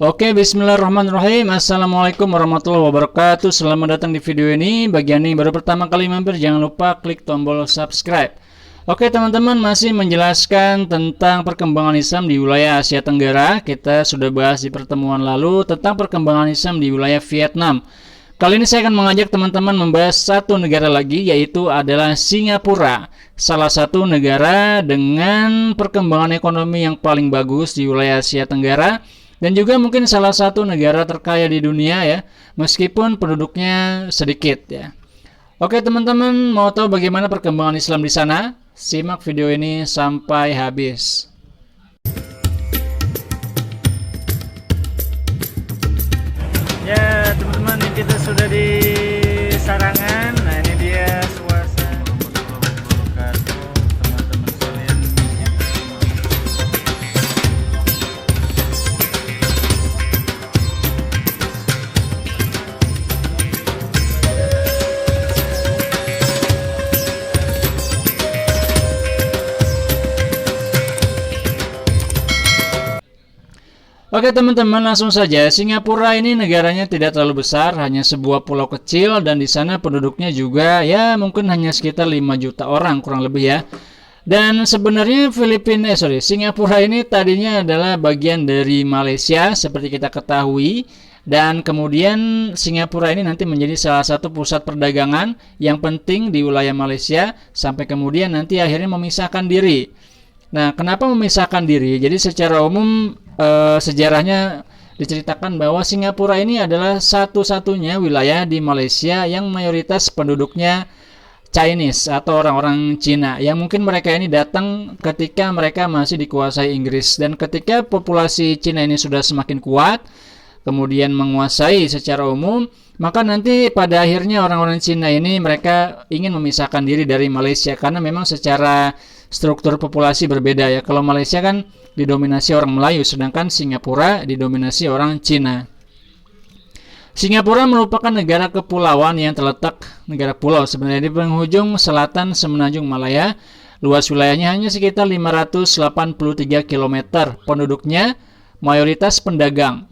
Oke, bismillahirrahmanirrahim. Assalamualaikum warahmatullahi wabarakatuh. Selamat datang di video ini. Bagi Anda yang baru pertama kali mampir, jangan lupa klik tombol subscribe. Oke teman-teman, masih menjelaskan tentang perkembangan Islam di wilayah Asia Tenggara. Kita sudah bahas di pertemuan lalu tentang perkembangan Islam di wilayah Vietnam. Kali ini saya akan mengajak teman-teman membahas satu negara lagi, yaitu adalah Singapura. Salah satu negara dengan perkembangan ekonomi yang paling bagus di wilayah Asia Tenggara. Dan juga mungkin salah satu negara terkaya di dunia ya, meskipun penduduknya sedikit ya. Oke teman-teman, mau tahu bagaimana perkembangan Islam di sana? Simak video ini sampai habis. Ya teman-teman, kita sudah di Sarangan. Nah ini dia suasana. Teman-teman sekalian. Oke teman-teman, langsung saja. Singapura ini negaranya tidak terlalu besar, hanya sebuah pulau kecil, dan di sana penduduknya juga ya mungkin hanya sekitar 5 juta orang kurang lebih ya. Dan sebenarnya Singapura ini tadinya adalah bagian dari Malaysia seperti kita ketahui, dan kemudian Singapura ini nanti menjadi salah satu pusat perdagangan yang penting di wilayah Malaysia sampai kemudian nanti akhirnya memisahkan diri. Nah, kenapa memisahkan diri? Jadi secara umum sejarahnya diceritakan bahwa Singapura ini adalah satu-satunya wilayah di Malaysia yang mayoritas penduduknya Chinese atau orang-orang Cina, yang mungkin mereka ini datang ketika mereka masih dikuasai Inggris, dan ketika populasi Cina ini sudah semakin kuat kemudian menguasai secara umum, maka nanti pada akhirnya orang-orang Cina ini mereka ingin memisahkan diri dari Malaysia karena memang secara struktur populasi berbeda ya. Kalau Malaysia kan didominasi orang Melayu, sedangkan Singapura didominasi orang Cina. Singapura merupakan negara kepulauan yang terletak negara pulau sebenarnya di penghujung selatan Semenanjung Malaya. Luas wilayahnya hanya sekitar 583 km. Penduduknya mayoritas pendatang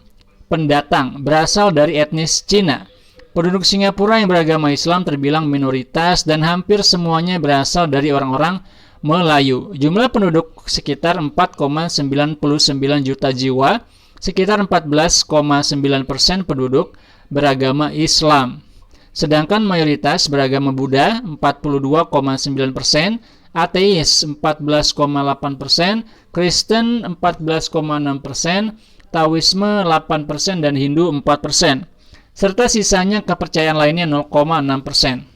berasal dari etnis Cina. Penduduk Singapura yang beragama Islam terbilang minoritas dan hampir semuanya berasal dari orang-orang Melayu. Jumlah penduduk sekitar 4,99 juta jiwa, sekitar 14,9% penduduk beragama Islam. Sedangkan mayoritas beragama Buddha 42,9%, ateis 14,8%, Kristen 14,6%, Taoisme 8% dan Hindu 4%. Serta sisanya kepercayaan lainnya 0,6%.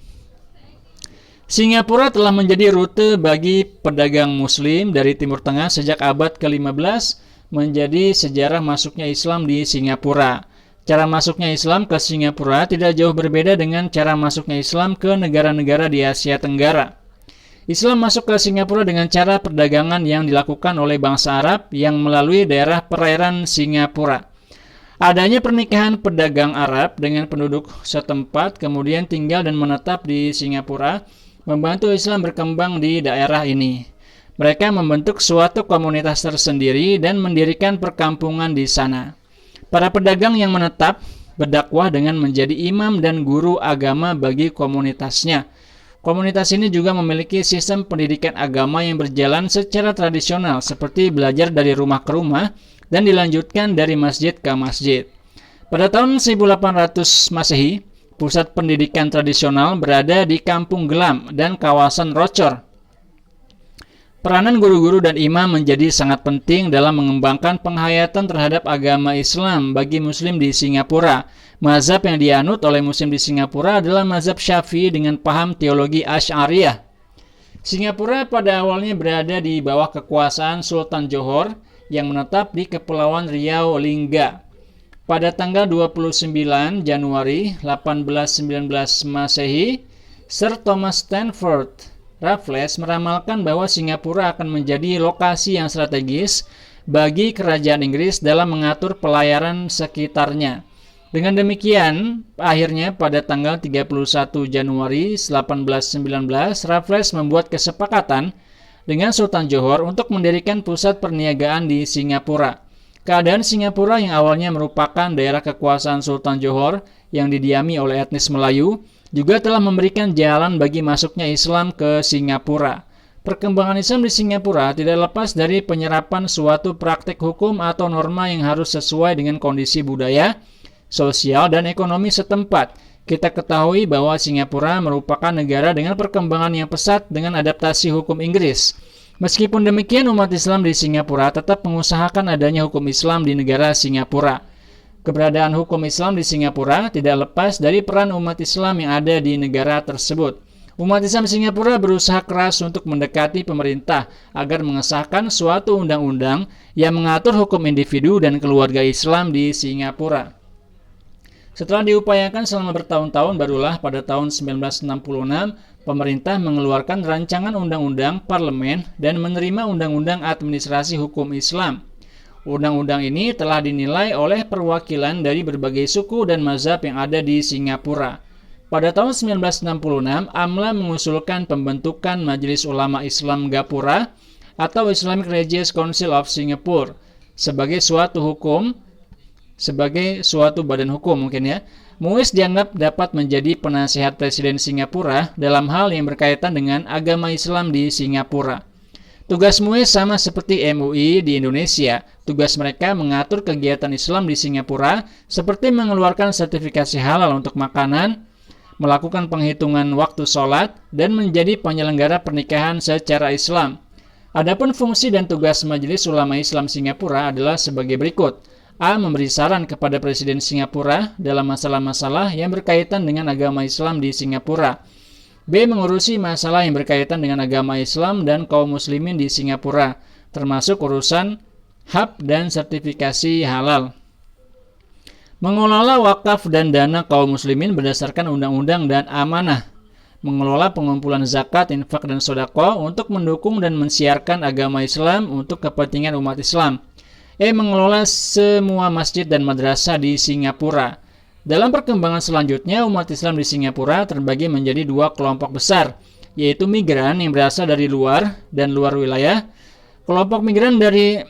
Singapura telah menjadi rute bagi pedagang muslim dari Timur Tengah sejak abad ke-15, menjadi sejarah masuknya Islam di Singapura. Cara masuknya Islam ke Singapura tidak jauh berbeda dengan cara masuknya Islam ke negara-negara di Asia Tenggara. Islam masuk ke Singapura dengan cara perdagangan yang dilakukan oleh bangsa Arab yang melalui daerah perairan Singapura. Adanya pernikahan pedagang Arab dengan penduduk setempat kemudian tinggal dan menetap di Singapura membantu Islam berkembang di daerah ini. Mereka membentuk suatu komunitas tersendiri dan mendirikan perkampungan di sana. Para pedagang yang menetap berdakwah dengan menjadi imam dan guru agama bagi komunitasnya. Komunitas ini juga memiliki sistem pendidikan agama yang berjalan secara tradisional seperti belajar dari rumah ke rumah dan dilanjutkan dari masjid ke masjid. Pada tahun 1800 Masehi, pusat pendidikan tradisional berada di Kampung Gelam dan kawasan Rocor. Peranan guru-guru dan imam menjadi sangat penting dalam mengembangkan penghayatan terhadap agama Islam bagi muslim di Singapura. Mazhab yang dianut oleh muslim di Singapura adalah mazhab Syafi'i dengan paham teologi Asy'ariyah. Singapura pada awalnya berada di bawah kekuasaan Sultan Johor yang menetap di Kepulauan Riau Lingga. Pada tanggal 29 Januari 1819 Masehi, Sir Thomas Stamford Raffles meramalkan bahwa Singapura akan menjadi lokasi yang strategis bagi kerajaan Inggris dalam mengatur pelayaran sekitarnya. Dengan demikian, akhirnya pada tanggal 31 Januari 1819, Raffles membuat kesepakatan dengan Sultan Johor untuk mendirikan pusat perniagaan di Singapura. Keadaan Singapura yang awalnya merupakan daerah kekuasaan Sultan Johor yang didiami oleh etnis Melayu juga telah memberikan jalan bagi masuknya Islam ke Singapura. Perkembangan Islam di Singapura tidak lepas dari penyerapan suatu praktik hukum atau norma yang harus sesuai dengan kondisi budaya, sosial, dan ekonomi setempat. Kita ketahui bahwa Singapura merupakan negara dengan perkembangan yang pesat dengan adaptasi hukum Inggris. Meskipun demikian, umat Islam di Singapura tetap mengusahakan adanya hukum Islam di negara Singapura. Keberadaan hukum Islam di Singapura tidak lepas dari peran umat Islam yang ada di negara tersebut. Umat Islam Singapura berusaha keras untuk mendekati pemerintah agar mengesahkan suatu undang-undang yang mengatur hukum individu dan keluarga Islam di Singapura. Setelah diupayakan selama bertahun-tahun, barulah pada tahun 1966 pemerintah mengeluarkan rancangan undang-undang parlemen dan menerima undang-undang administrasi hukum Islam. Undang-undang ini telah dinilai oleh perwakilan dari berbagai suku dan mazhab yang ada di Singapura. Pada tahun 1966, AMLA mengusulkan pembentukan Majelis Ulama Islam Gapura atau Islamic Religious Council of Singapore sebagai suatu badan hukum mungkin ya. MUIS dianggap dapat menjadi penasihat Presiden Singapura dalam hal yang berkaitan dengan agama Islam di Singapura. Tugas MUIS sama seperti MUI di Indonesia. Tugas mereka mengatur kegiatan Islam di Singapura seperti mengeluarkan sertifikasi halal untuk makanan, melakukan penghitungan waktu sholat, dan menjadi penyelenggara pernikahan secara Islam. Adapun fungsi dan tugas Majelis Ulama Islam Singapura adalah sebagai berikut. A. Memberi saran kepada Presiden Singapura dalam masalah-masalah yang berkaitan dengan agama Islam di Singapura. B. Mengurusi masalah yang berkaitan dengan agama Islam dan kaum muslimin di Singapura, termasuk urusan HAB dan sertifikasi halal. Mengelola wakaf dan dana kaum muslimin berdasarkan undang-undang dan amanah. Mengelola pengumpulan zakat, infak, dan sedekah untuk mendukung dan mensiarkan agama Islam untuk kepentingan umat Islam. Mengelola semua masjid dan madrasah di Singapura. Dalam perkembangan selanjutnya, umat Islam di Singapura terbagi menjadi dua kelompok besar, yaitu migran yang berasal dari luar dan luar wilayah. Kelompok migran dari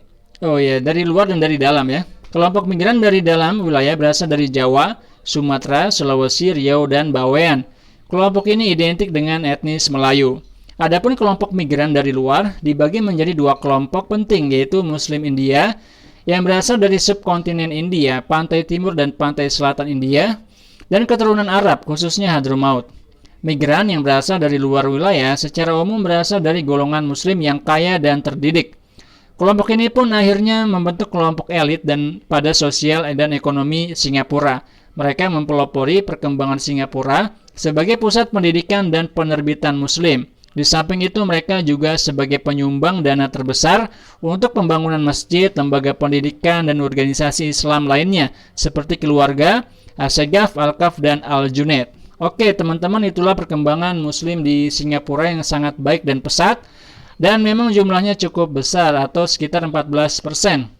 luar dan dari dalam ya. Kelompok migran dari dalam wilayah berasal dari Jawa, Sumatera, Sulawesi, Riau, dan Bawean. Kelompok ini identik dengan etnis Melayu. Adapun kelompok migran dari luar dibagi menjadi dua kelompok penting, yaitu Muslim India yang berasal dari subkontinen India, pantai timur dan pantai selatan India, dan keturunan Arab, khususnya Hadramaut. Migran yang berasal dari luar wilayah secara umum berasal dari golongan Muslim yang kaya dan terdidik. Kelompok ini pun akhirnya membentuk kelompok elit dan pada sosial dan ekonomi Singapura. Mereka mempelopori perkembangan Singapura sebagai pusat pendidikan dan penerbitan Muslim. Di samping itu, mereka juga sebagai penyumbang dana terbesar untuk pembangunan masjid, lembaga pendidikan, dan organisasi Islam lainnya, seperti Keluarga, Assegaf, Al-Kaf, dan Al-Junaid. Oke, teman-teman, itulah perkembangan Muslim di Singapura yang sangat baik dan pesat, dan memang jumlahnya cukup besar, atau sekitar 14%.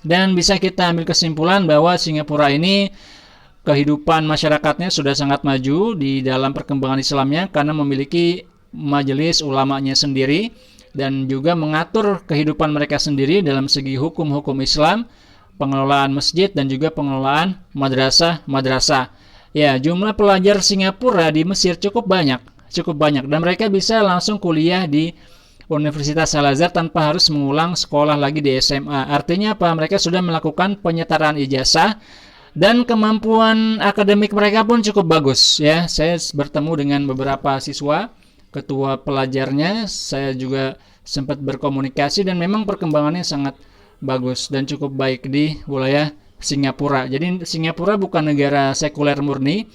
Dan bisa kita ambil kesimpulan bahwa Singapura ini kehidupan masyarakatnya sudah sangat maju di dalam perkembangan Islamnya karena memiliki majelis ulamanya sendiri dan juga mengatur kehidupan mereka sendiri dalam segi hukum-hukum Islam, pengelolaan masjid dan juga pengelolaan madrasah. Ya, jumlah pelajar Singapura di Mesir cukup banyak dan mereka bisa langsung kuliah di Universitas Al-Azhar tanpa harus mengulang sekolah lagi di SMA. Artinya apa? Mereka sudah melakukan penyetaraan ijazah dan kemampuan akademik mereka pun cukup bagus ya. Saya bertemu dengan beberapa siswa, ketua pelajarnya, saya juga sempat berkomunikasi dan memang perkembangannya sangat bagus dan cukup baik di wilayah Singapura. Jadi Singapura bukan negara sekuler murni,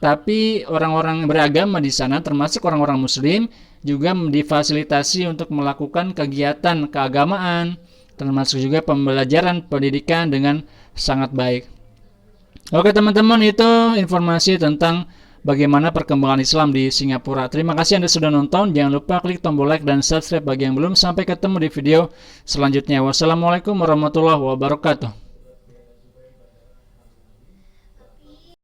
tapi orang-orang beragama di sana termasuk orang-orang Muslim juga difasilitasi untuk melakukan kegiatan keagamaan, termasuk juga pembelajaran pendidikan dengan sangat baik. Oke teman-teman, itu informasi tentang bagaimana perkembangan Islam di Singapura. Terima kasih Anda sudah nonton. Jangan lupa klik tombol like dan subscribe bagi yang belum. Sampai ketemu di video selanjutnya. Wassalamualaikum warahmatullahi wabarakatuh.